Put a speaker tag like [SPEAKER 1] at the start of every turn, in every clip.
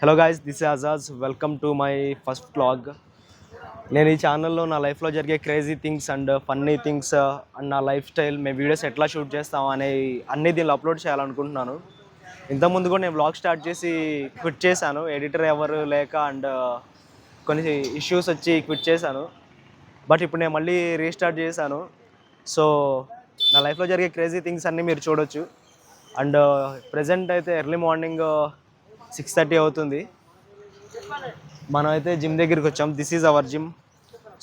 [SPEAKER 1] Hello guys, this is Ajaz. Welcome to my first vlog. నేను ఈ ఛానల్లో నా లైఫ్లో జరిగే crazy things and funny things and నా లైఫ్ స్టైల్, మేము వీడియోస్ ఎట్లా షూట్ చేస్తాం అనే అన్నీ దీనిలో అప్లోడ్ చేయాలనుకుంటున్నాను. ఇంతకుముందు కూడా నేను వ్లాగ్ స్టార్ట్ చేసి క్విట్ చేశాను. ఎడిటర్ ఎవరు లేక అండ్ కొన్ని ఇష్యూస్ వచ్చి క్విట్ చేశాను. బట్ ఇప్పుడు నేను మళ్ళీ రీస్టార్ట్ చేశాను. సో నా లైఫ్లో జరిగే క్రేజీ థింగ్స్ అన్నీ మీరు చూడొచ్చు. అండ్ ప్రజెంట్ అయితే ఎర్లీ మార్నింగ్ 6:30 అవుతుంది. మనం అయితే జిమ్ దగ్గరికి వచ్చాం. This is our gym.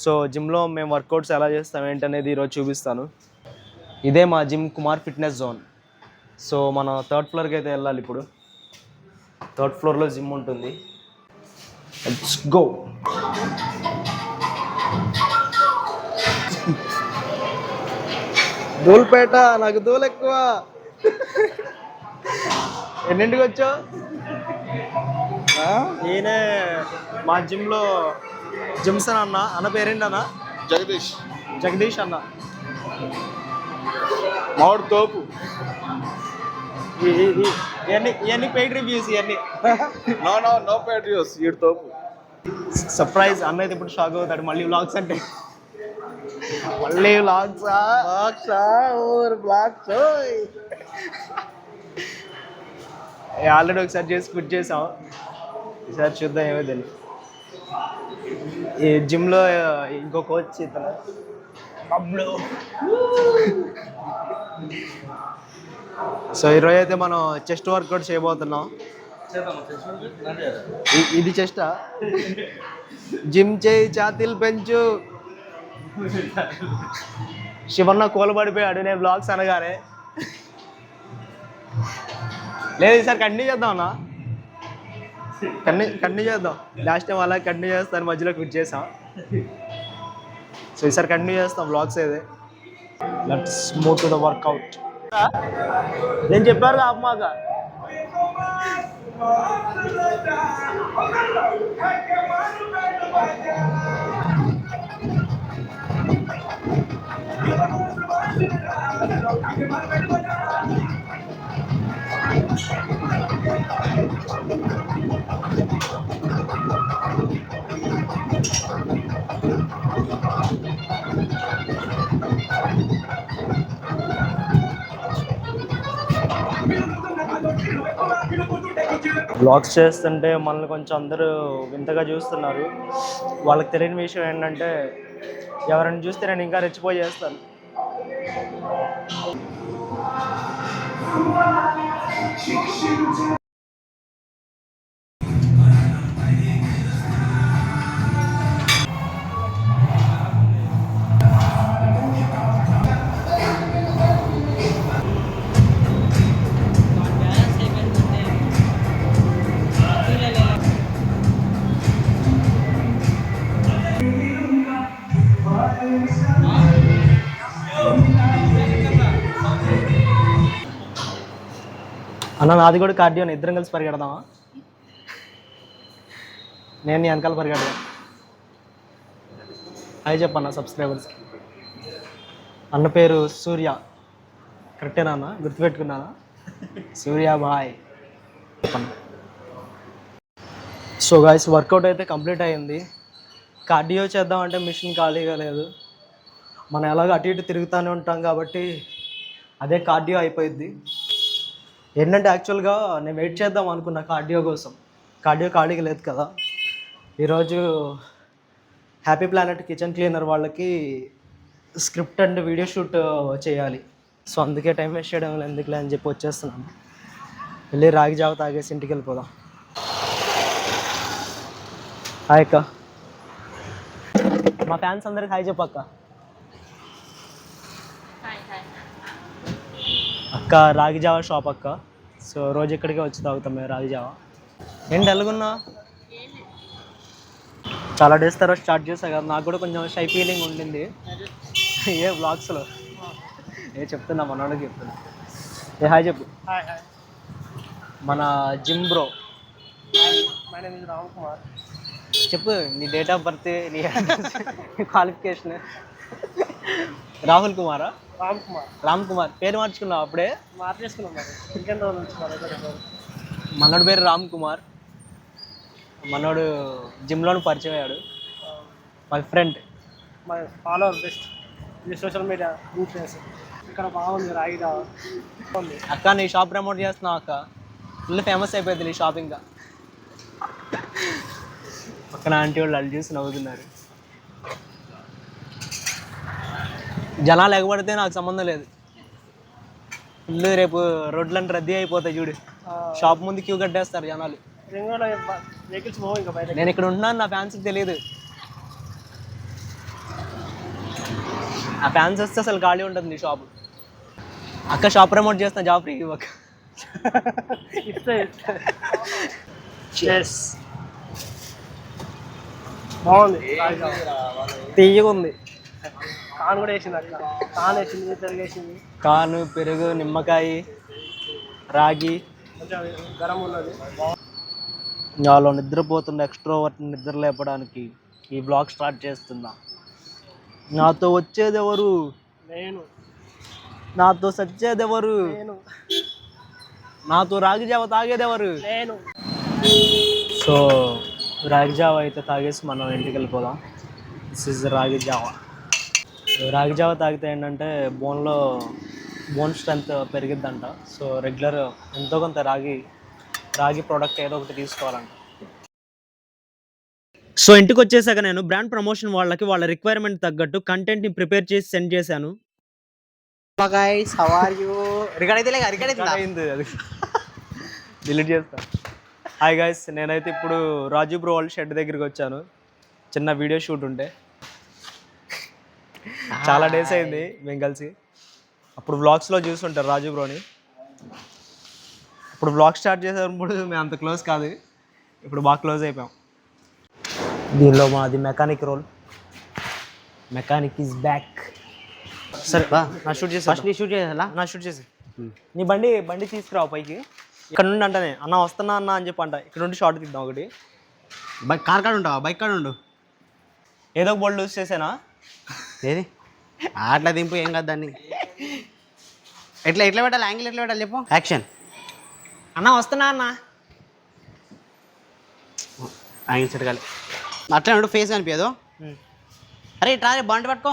[SPEAKER 1] So జిమ్లో మేము వర్కౌట్స్ ఎలా చేస్తాం ఏంటనేది ఈరోజు చూపిస్తాను. ఇదే మా gym, Kumar fitness zone. So మనం 3rd ఫ్లోర్కి అయితే వెళ్ళాలి. ఇప్పుడు 3rd ఫ్లోర్లో జిమ్ ఉంటుంది. Let's go. దూల్పేట, నాకు దూలు ఎక్కువ. ఎన్నింటికి వచ్చావు? నేనే మా జిమ్లో జిమ్సన్ అన్న పేరేంటి అన్న? జగదీష్ అన్న.
[SPEAKER 2] మామిడి తోపు.
[SPEAKER 1] ఇవన్నీ పెయిడ్ రివ్యూస్. ఇవన్నీ
[SPEAKER 2] నో పెయిడ్ రివ్యూస్. ఈ తోపు
[SPEAKER 1] సర్ప్రైజ్. అన్న అయితే ఇప్పుడు షాక్ అవుతాడు. మళ్ళీ వ్లాగ్స్ అంటే మళ్ళీ వ్లాగ్సా? ఆల్రెడీ ఒకసారి చేసి క్విట్ చేసాం. ఈసారి చూద్దాం ఏమో తెలియదు. ఈ జిమ్లో ఇంకో కోచ్ ఇతను పబ్లో. సో ఈరోజు అయితే మనం చెస్ట్ వర్కౌట్ చేయబోతున్నాం. ఇది చెస్టా? జిమ్ చేయి, ఛాతీలు పెంచు. శివన్న కోలబడిపోయాడు నేను బ్లాగ్స్ అనగానే. లేదు, ఈసారి కంటిన్యూ చేద్దాం అన్న. కంటిన్యూ చేద్దాం. లాస్ట్ టైం అలా కంటిన్యూ చేస్తాను, మధ్యలో క్విట్ చేసాం. సో ఈసారి కంటిన్యూ చేస్తాం బ్లాగ్స్ అయితే. Let's move to the work out. నేను చెప్పారు అమ్మాక. బ్లాగ్స్ చేస్తుంటే మనల్ని కొంచెం అందరూ వింతగా చూస్తున్నారు. వాళ్ళకి తెలియని విషయం ఏంటంటే, ఎవరైనా చూస్తే నేను ఇంకా రెచ్చిపోయి చేస్తాను. అన్న నాది కూడా కార్డియోని. ఇద్దరం కలిసి పరిగెడదామా? నేను నీ వెనకాల పరిగెడదాం. హాయ్ చెప్పన్న సబ్స్క్రైబర్స్కి. అన్న పేరు సూర్య. కరెక్టేనా అన్న? గుర్తుపెట్టుకున్నానా? సూర్య బాయ్ చెప్పన్న. సో గాయ్స్, వర్కౌట్ అయితే కంప్లీట్ అయ్యింది. కార్డియో చేద్దామంటే మిషన్ ఖాళీగా లేదు. మనం ఎలాగో అటు ఇటు తిరుగుతూనే ఉంటాం కాబట్టి అదే కార్డియో అయిపోయింది. ఏంటంటే యాక్చువల్గా నేను వెయిట్ చేద్దాం అనుకున్నా కార్డియో కోసం. కార్డియో ఖాళీగా లేదు కదా. ఈరోజు హ్యాపీ ప్లానెట్ కిచెన్ క్లీనర్ వాళ్ళకి స్క్రిప్ట్ అండ్ వీడియో షూట్ చేయాలి. సో అందుకే టైం వేస్ట్ చేయడం ఎందుకులే అని చెప్పి వచ్చేస్తున్నాను. వెళ్ళి రాగి జావ తాగేసి ఇంటికి వెళ్ళిపోదాం. హాయ్ అక్క. మా ఫ్యాన్స్ అందరికి హాయ్ చెప్పక్క. అక్క రాగి జావా షాప్ అక్క. సో రోజు ఇక్కడికే వచ్చి తాగుతాం మేము రాగి జావా. ఏంటి ఎలాగున్నా? చాలా డేస్ తర్వాత స్టార్ట్ చేశా కదా, నాకు కూడా కొంచెం షై ఫీలింగ్ ఉండింది ఏ వ్లాగ్స్లో. చెప్తున్నా మనోడికి చెప్తున్నా. హాయ్ చెప్పు. మన gym bro.
[SPEAKER 3] My name is Ram Kumar.
[SPEAKER 1] చెప్పు నీ డేట్ ఆఫ్ బర్త్, నీ క్వాలిఫికేషన్. రాహుల్ కుమారా? రామ్ కుమార్. పేరు మార్చుకున్నావు అప్పుడే?
[SPEAKER 3] మార్చేసుకున్నాం మరి. ఇంకెంత నుంచి
[SPEAKER 1] మనోడి పేరు రామ్ కుమార్. మనోడు జిమ్లోని పరిచయం అయ్యాడు, my friend.
[SPEAKER 3] My follower best ఇది సోషల్ మీడియా ఇన్ఫ్లుయెన్సర్. ఇక్కడ బాగుంది రాగి జావా బాగుంది.
[SPEAKER 1] అక్క నీ షాప్ ప్రమోట్ చేస్తున్నావు అక్క, ఫుల్ ఫేమస్ అయిపోయింది నీ షాప్. ఇంకా పక్కన ఆంటీ వాళ్ళు అల్లు చూసి నవ్వుతున్నారు. జనాలు ఎగబడితే నాకు సంబంధం లేదు, ఫుల్ రేపు రోడ్లన్నీ రద్దీ అయిపోతాయి చూడు, షాప్ ముందు క్యూ కట్టేస్తారు జనాలు.
[SPEAKER 3] రింగులో వెహికల్స్ పోవు ఇంకా బయట.
[SPEAKER 1] నేను ఇక్కడ ఉంటున్నాను, నా ఫ్యాన్స్కి తెలియదు. ఆ ఫ్యాన్స్ వస్తే అసలు ఖాళీ ఉంటుంది నీ షాప్. అక్క షాప్ ప్రమోట్ చేస్తున్నా, జాబ్ ఫ్రీ ఇవ్వక.
[SPEAKER 3] ఇస్తే బాగుంది రాగి జావా.
[SPEAKER 1] తీయగా ఉంది.
[SPEAKER 3] కాన్ కూడా వేసింది అక్క, కాన్ వేసింది, పెరుగు వేసింది,
[SPEAKER 1] కాను, పెరుగు, నిమ్మకాయ, రాగి.
[SPEAKER 3] కొంచెం గరం ఉన్నది.
[SPEAKER 1] నాలో నిద్రపోతున్న ఎక్స్ట్రోవర్ట్ నిద్ర లేపడానికి ఈ బ్లాగ్ స్టార్ట్ చేస్తున్నా. నాతో వచ్చేదెవరు,
[SPEAKER 3] నేను
[SPEAKER 1] నాతో సచ్చేదెవరు,
[SPEAKER 3] నేను
[SPEAKER 1] నాతో రాగి జావ తాగేదెవరు.
[SPEAKER 3] నేను
[SPEAKER 1] సో రాగి జావ అయితే తాగేసి మనం ఇంటికి వెళ్ళిపోదాం. దిస్ ఇస్ రాగి జావ. రాగి జావ తాగితే ఏంటంటే బోన్ స్ట్రెంత్ పెరిగిద్దంట. సో రెగ్యులర్ ఎంతో కొంత రాగి ప్రోడక్ట్ ఏదో ఒకటి తీసుకోవాలంట. సో ఇంటికి వచ్చేసాక నేను బ్రాండ్ ప్రమోషన్ వాళ్ళకి వాళ్ళ రిక్వైర్మెంట్ తగ్గట్టు కంటెంట్ని ప్రిపేర్ చేసి సెండ్ చేశాను.
[SPEAKER 4] guys, how are you? Record
[SPEAKER 1] అయింది అది, డిలీట్ చేస్తా. హాయ్ గైస్, నేనైతే ఇప్పుడు రాజు బ్రో వాళ్ళ షెడ్ దగ్గరికి వచ్చాను. చిన్న వీడియో షూట్ ఉంటే చాలా డేస్ అయింది మేము కలిసి. అప్పుడు వ్లాగ్స్లో చూస్తుంటారు రాజు బ్రోని. ఇప్పుడు వ్లాగ్ స్టార్ట్ చేసేటప్పుడు మేము అంత క్లోజ్ కాదు, ఇప్పుడు బాగా క్లోజ్ అయిపోయాం. దీనిలో మాది mechanic role. Mechanic is back. సరే నా షూట్ చేసి
[SPEAKER 4] ఫస్ట్ నీ షూట్ చేయాలా?
[SPEAKER 1] నా షూట్ చేసి నీ బండి తీసుకురావు పైకి. ఇక్కడ నుండి అంటనే అన్న వస్తున్నా అన్న అని చెప్పి అంట. ఇక్కడ నుండి షార్ట్ తీద్దాం ఒకటి.
[SPEAKER 4] బైక్ కార్ కాడ ఉంటావా? బైక్ కాడ ఉండు.
[SPEAKER 1] ఏదో ఒక బోల్డ్ లూజ్ చేసేనా?
[SPEAKER 4] ఏది అట్లా దింపు, ఏం కాదు దాన్ని. ఎట్లా పెట్టాలి, యాంగిల్ ఎట్లా పెట్టాలి చెప్పు. యాక్షన్.
[SPEAKER 1] అన్న వస్తున్నా అన్న.
[SPEAKER 4] యాంగిల్ సెట్ కాలి అట్లా ఉండు, ఫేస్ కనిపించదు. అరే ఇట్లా బాండ్ పట్టుకో,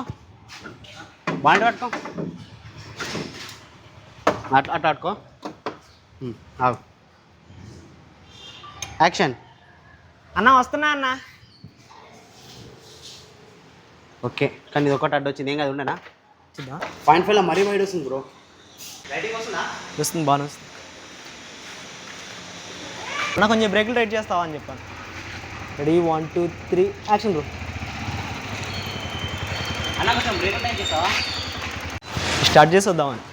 [SPEAKER 4] అట్లా పట్టుకో. ఆగు. యాక్షన్.
[SPEAKER 1] అన్న వస్తున్నా అన్న.
[SPEAKER 4] ఓకే, కానీ ఇది ఒకటి అడ్డు వచ్చింది, ఏం కాదు ఉండనా.
[SPEAKER 1] వచ్చిందా?
[SPEAKER 4] .5లో మరీ వైడ్ వస్తుంది బ్రో. లైటింగ్ వస్తుందా?
[SPEAKER 1] వస్తుంది, బాగానే వస్తుంది. అన్న కొంచెం బ్రేకులు రైట్ చేస్తావా అని చెప్పాను. Ready 1 2 3 action bro.
[SPEAKER 4] అన్న కొంచెం బ్రేక్ టైం చేస్తావా?
[SPEAKER 1] స్టార్ట్ చేసి వద్దామని.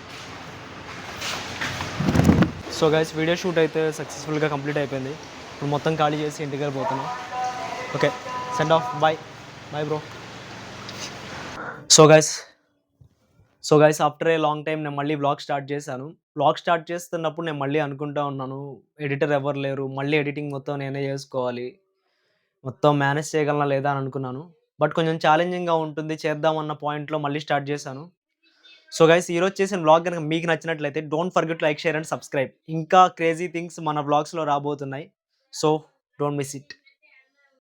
[SPEAKER 1] సో గైస్, వీడియో షూట్ అయితే సక్సెస్ఫుల్గా కంప్లీట్ అయిపోయింది. ఇప్పుడు మొత్తం ఖాళీ చేసి ఇంటికి వెళ్ళిపోతున్నాం. Okay, send off. Bye bro. So guys after a long time నేను మళ్ళీ వ్లాగ్ స్టార్ట్ చేశాను. వ్లాగ్ స్టార్ట్ చేస్తున్నప్పుడు నేను మళ్ళీ అనుకుంటా ఉన్నాను, ఎడిటర్ ఎవరు లేరు, మళ్ళీ ఎడిటింగ్ మొత్తం నేనే చేసుకోవాలి, మొత్తం మేనేజ్ చేయగలనా లేదా అని అనుకున్నాను. బట్ కొంచెం ఛాలెంజింగ్గా ఉంటుంది, చేద్దామన్న పాయింట్లో మళ్ళీ స్టార్ట్ చేశాను. సో గైస్, ఈరోజు చేసిన వ్లాగ్ కనుక మీకు నచ్చినట్లయితే don't forget like, share and subscribe. ఇంకా క్రేజీ థింగ్స్ మన వ్లాగ్స్లో రాబోతున్నాయి. So don't miss it.